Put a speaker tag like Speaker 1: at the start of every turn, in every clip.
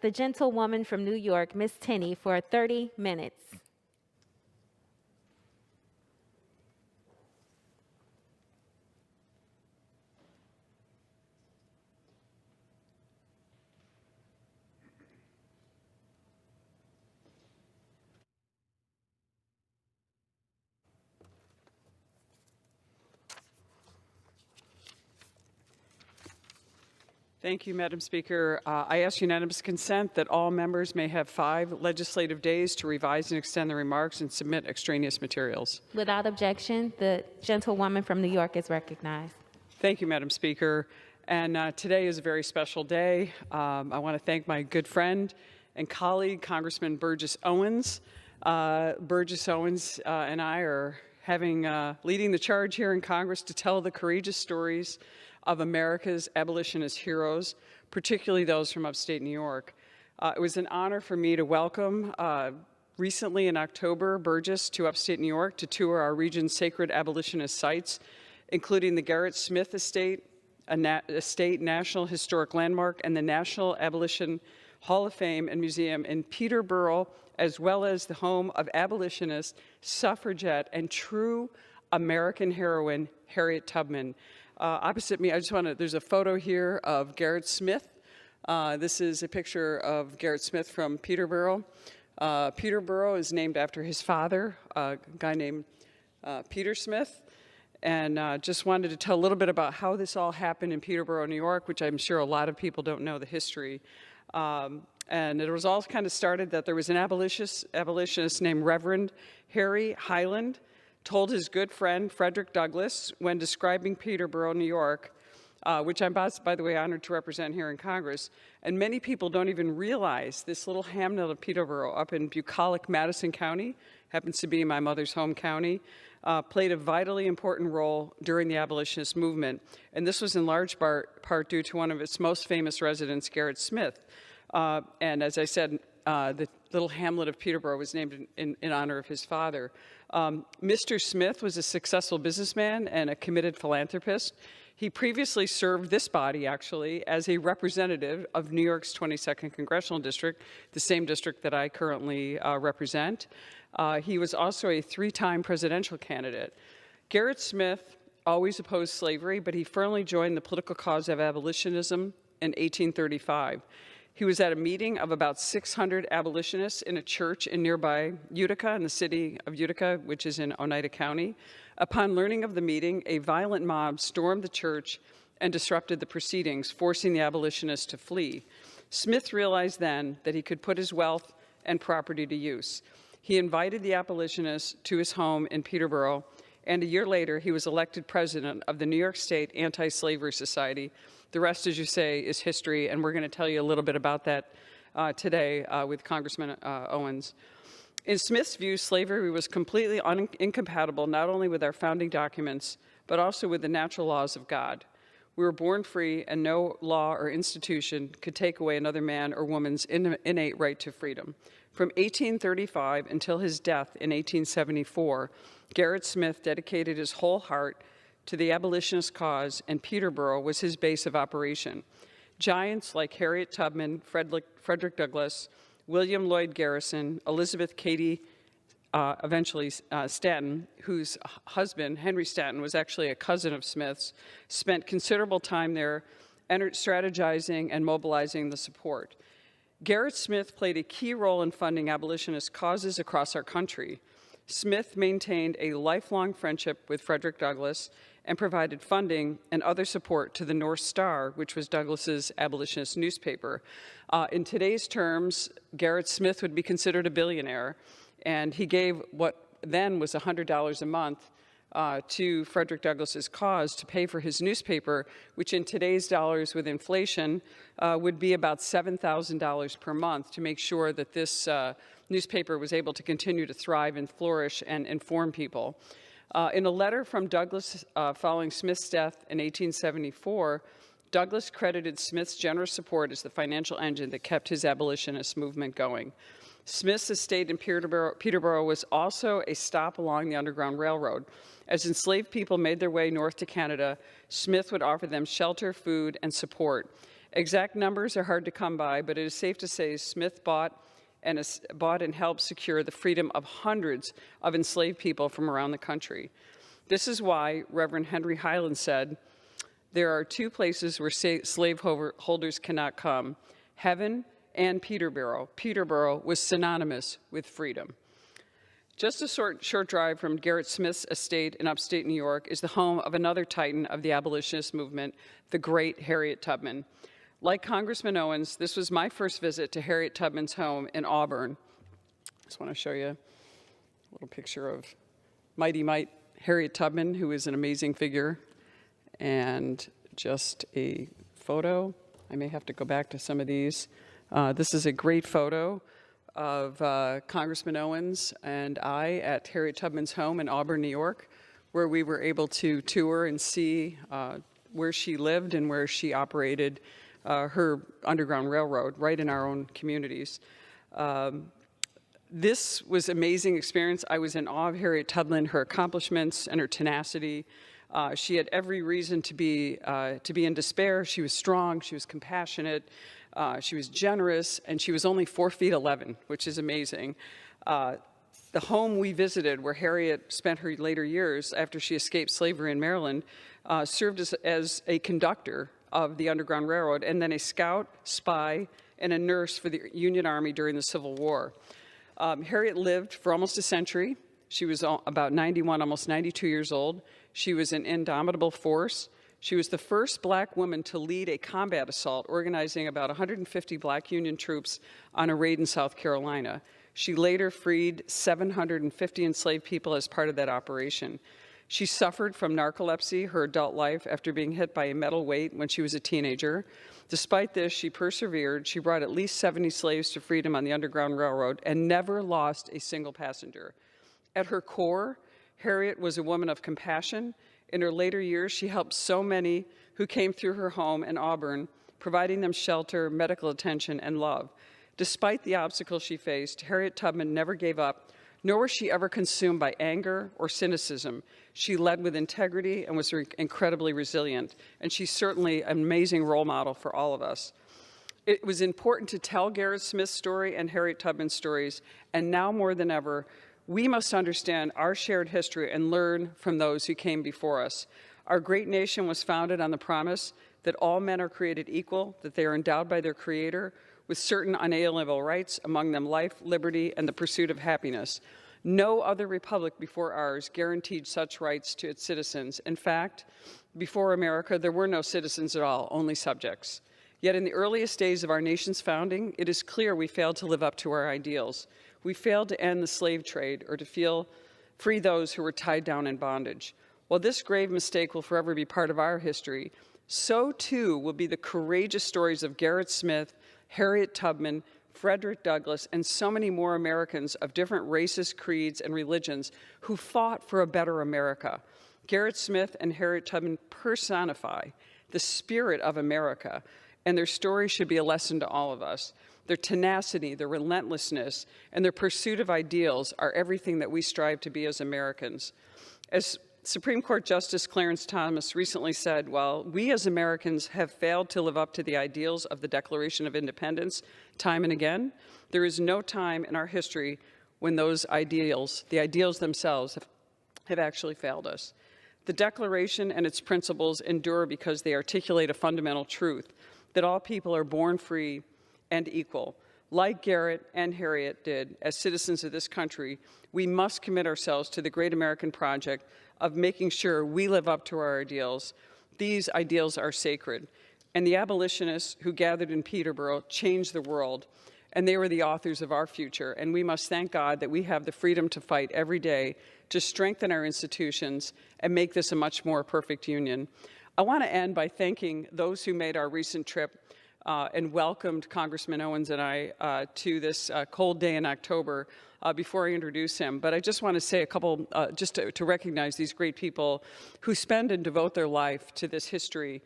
Speaker 1: the gentlewoman from New York, Miss Tenney, for 30 minutes.
Speaker 2: Thank you, Madam Speaker. I ask unanimous consent that all members may have 5 legislative days to revise and extend their remarks and submit extraneous materials.
Speaker 1: Without objection, the gentlewoman from New York is recognized.
Speaker 2: Thank you, Madam Speaker. And today is a very special day. I want to thank my good friend and colleague, Congressman Burgess Owens. Burgess Owens and I are leading the charge here in Congress to tell the courageous stories of America's abolitionist heroes, particularly those from upstate New York. It was an honor for me to welcome recently in October Burgess to upstate New York to tour our region's sacred abolitionist sites, including the Garrett Smith Estate, a state national historic landmark, and the National Abolition Hall of Fame and Museum in Peterborough, as well as the home of abolitionist, suffragette, and true American heroine, Harriet Tubman. Opposite me, there's a photo here of Garrett Smith. This is a picture of Garrett Smith from Peterborough. Peterborough is named after his father, a guy named Peter Smith. And just wanted to tell a little bit about how this all happened in Peterborough, New York, which I'm sure a lot of people don't know the history. And it was all kind of started that there was an abolitionist named Reverend Harry Highland, told his good friend Frederick Douglass when describing Peterborough, New York, which I'm, by the way, honored to represent here in Congress. And many people don't even realize this little hamlet of Peterborough up in bucolic Madison County, happens to be my mother's home county, played a vitally important role during the abolitionist movement. And this was in large part due to one of its most famous residents, Garrett Smith. And as I said, the little hamlet of Peterborough was named in honor of his father. Mr. Smith was a successful businessman and a committed philanthropist. He previously served this body, actually, as a representative of New York's 22nd Congressional District, the same district that I currently represent. He was also a 3-time presidential candidate. Garrett Smith always opposed slavery, but he firmly joined the political cause of abolitionism in 1835. He was at a meeting of about 600 abolitionists in a church in nearby Utica, in the city of Utica, which is in Oneida County. Upon learning of the meeting, a violent mob stormed the church and disrupted the proceedings, forcing the abolitionists to flee. Smith realized then that he could put his wealth and property to use. He invited the abolitionists to his home in Peterborough, and a year later, he was elected president of the New York State Anti-Slavery Society. The rest, as you say, is history, and we're going to tell you a little bit about that today with Congressman Owens. In Smith's view, slavery was completely incompatible not only with our founding documents, but also with the natural laws of God. We were born free, and no law or institution could take away another man or woman's innate right to freedom. From 1835 until his death in 1874, Garrett Smith dedicated his whole heart to the abolitionist cause, and Peterborough was his base of operation. Giants like Harriet Tubman, Frederick Douglass, William Lloyd Garrison, Elizabeth Cady, eventually Stanton, whose husband, Henry Stanton, was actually a cousin of Smith's, spent considerable time there strategizing and mobilizing the support. Garrett Smith played a key role in funding abolitionist causes across our country. Smith maintained a lifelong friendship with Frederick Douglass and provided funding and other support to the North Star, which was Douglass's abolitionist newspaper. In today's terms, Garrett Smith would be considered a billionaire, and he gave what then was $100 a month to Frederick Douglass's cause to pay for his newspaper, which in today's dollars with inflation would be about $7,000 per month, to make sure that this newspaper was able to continue to thrive and flourish and inform people. In a letter from Douglass following Smith's death in 1874, Douglass credited Smith's generous support as the financial engine that kept his abolitionist movement going. Smith's estate in Peterborough was also a stop along the Underground Railroad. As enslaved people made their way north to Canada, Smith would offer them shelter, food, and support. Exact numbers are hard to come by, but it is safe to say Smith bought and helped secure the freedom of hundreds of enslaved people from around the country. This is why Reverend Henry Highland said, "There are two places where slaveholders cannot come, heaven and Peterborough." Peterborough was synonymous with freedom. Just a short drive from Garrett Smith's estate in upstate New York is the home of another titan of the abolitionist movement, the great Harriet Tubman. Like Congressman Owens, this was my first visit to Harriet Tubman's home in Auburn. I just want to show you a little picture of Mighty Might Harriet Tubman, who is an amazing figure, and just a photo. I may have to go back to some of these. This is a great photo of Congressman Owens and I at Harriet Tubman's home in Auburn, New York, where we were able to tour and see where she lived and where she operated her Underground Railroad right in our own communities. This was an amazing experience. I was in awe of Harriet Tubman, her accomplishments and her tenacity. She had every reason to be in despair. She was strong, she was compassionate, she was generous, and she was only 4'11", which is amazing. The home we visited, where Harriet spent her later years after she escaped slavery in Maryland, served as a conductor of the Underground Railroad, and then a scout, spy, and a nurse for the Union Army during the Civil War. Harriet lived for almost a century. She was about 91, almost 92 years old. She was an indomitable force. She was the first black woman to lead a combat assault, organizing about 150 black Union troops on a raid in South Carolina. She later freed 750 enslaved people as part of that operation. She suffered from narcolepsy her adult life after being hit by a metal weight when she was a teenager. Despite this, she persevered. She brought at least 70 slaves to freedom on the Underground Railroad and never lost a single passenger. At her core, Harriet was a woman of compassion. In her later years, she helped so many who came through her home in Auburn, providing them shelter, medical attention, and love. Despite the obstacles she faced, Harriet Tubman never gave up, nor was she ever consumed by anger or cynicism. She led with integrity and was incredibly resilient, and she's certainly an amazing role model for all of us. It was important to tell Garrett Smith's story and Harriet Tubman's stories, and now more than ever, we must understand our shared history and learn from those who came before us. Our great nation was founded on the promise that all men are created equal, that they are endowed by their Creator with certain unalienable rights, among them life, liberty, and the pursuit of happiness. No other republic before ours guaranteed such rights to its citizens. In fact, before America, there were no citizens at all, only subjects. Yet in the earliest days of our nation's founding, it is clear we failed to live up to our ideals. We failed to end the slave trade or to free those who were tied down in bondage. While this grave mistake will forever be part of our history, so too will be the courageous stories of Garrett Smith, Harriet Tubman, Frederick Douglass, and so many more Americans of different races, creeds, and religions who fought for a better America. Garrett Smith and Harriet Tubman personify the spirit of America, and their story should be a lesson to all of us. Their tenacity, their relentlessness, and their pursuit of ideals are everything that we strive to be as Americans. As Supreme Court Justice Clarence Thomas recently said, while we as Americans have failed to live up to the ideals of the Declaration of Independence time and again, there is no time in our history when those ideals, the ideals themselves, have actually failed us. The Declaration and its principles endure because they articulate a fundamental truth, that all people are born free and equal. Like Garrett and Harriet did as citizens of this country, we must commit ourselves to the great American project of making sure we live up to our ideals. These ideals are sacred. And the abolitionists who gathered in Peterborough changed the world, and they were the authors of our future. And we must thank God that we have the freedom to fight every day to strengthen our institutions and make this a much more perfect union. I want to end by thanking those who made our recent trip and welcomed Congressman Owens and I to this cold day in October before I introduce him. But I just want to say a couple, just to recognize these great people who spend and devote their life to this history.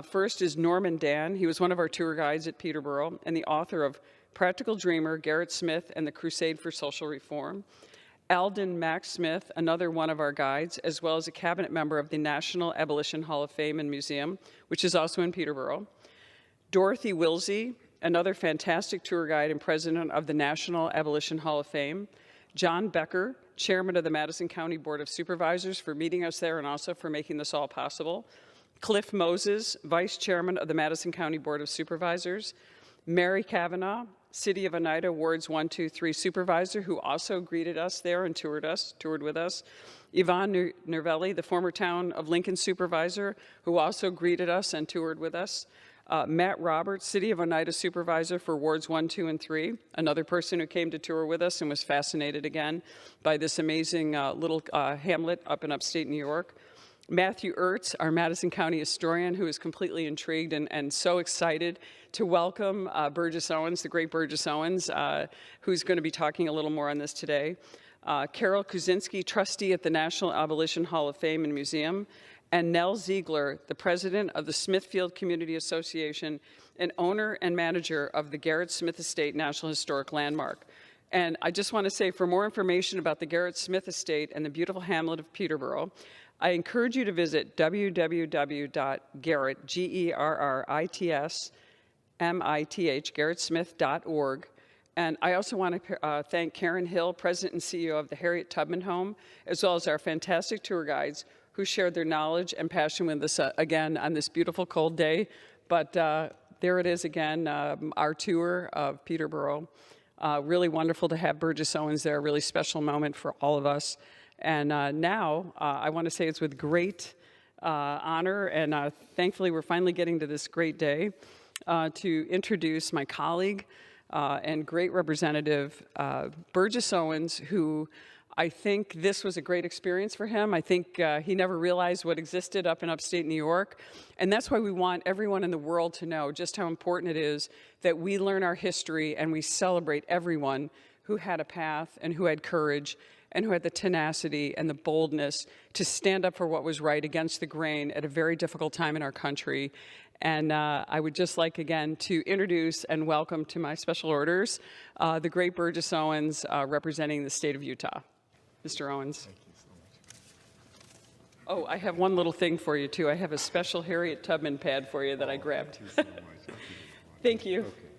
Speaker 2: First is Norman Dan. He was one of our tour guides at Peterborough and the author of Practical Dreamer, Garrett Smith, and the Crusade for Social Reform. Alden Max Smith, another one of our guides, as well as a cabinet member of the National Abolition Hall of Fame and Museum, which is also in Peterborough. Dorothy Wilsey, another fantastic tour guide and president of the National Abolition Hall of Fame. John Becker, chairman of the Madison County Board of Supervisors, for meeting us there and also for making this all possible. Cliff Moses, vice chairman of the Madison County Board of Supervisors. Mary Kavanaugh, City of Oneida Wards 1, 2, 3 supervisor, who also greeted us there and toured with us. Yvonne Nervelli, the former Town of Lincoln supervisor, who also greeted us and toured with us. Matt Roberts, City of Oneida supervisor for Wards 1, 2, and 3, another person who came to tour with us and was fascinated again by this amazing little hamlet up in upstate New York. Matthew Ertz, our Madison County historian, who is completely intrigued and so excited to welcome Burgess Owens, the great Burgess Owens, who's going to be talking a little more on this today. Carol Kuczynski, trustee at the National Abolition Hall of Fame and Museum, and Nell Ziegler, the president of the Smithfield Community Association and owner and manager of the Garrett Smith Estate National Historic Landmark. And I just want to say, for more information about the Garrett Smith Estate and the beautiful hamlet of Peterborough, I encourage you to visit www.garrett, G-E-R-R-I-T-S-M-I-T-H, garrettsmith.org. And I also want to thank Karen Hill, president and CEO of the Harriet Tubman Home, as well as our fantastic tour guides who shared their knowledge and passion with us again on this beautiful cold day. But there it is again, our tour of Peterborough. Really wonderful to have Burgess Owens there, a really special moment for all of us. And now I want to say it's with great honor, and thankfully we're finally getting to this great day, to introduce my colleague and great representative, Burgess Owens, who I think this was a great experience for him. I think he never realized what existed up in upstate New York. And that's why we want everyone in the world to know just how important it is that we learn our history and we celebrate everyone who had a path and who had courage and who had the tenacity and the boldness to stand up for what was right against the grain at a very difficult time in our country. And I would just like, again, to introduce and welcome to my special orders the great Burgess Owens, representing the state of Utah. Mr. Owens.
Speaker 3: Thank you so much.
Speaker 2: Oh, I have one little thing for you, too. I have a special Harriet Tubman pad for you that I grabbed.
Speaker 3: Thank you so much.
Speaker 2: Thank you.
Speaker 3: Okay.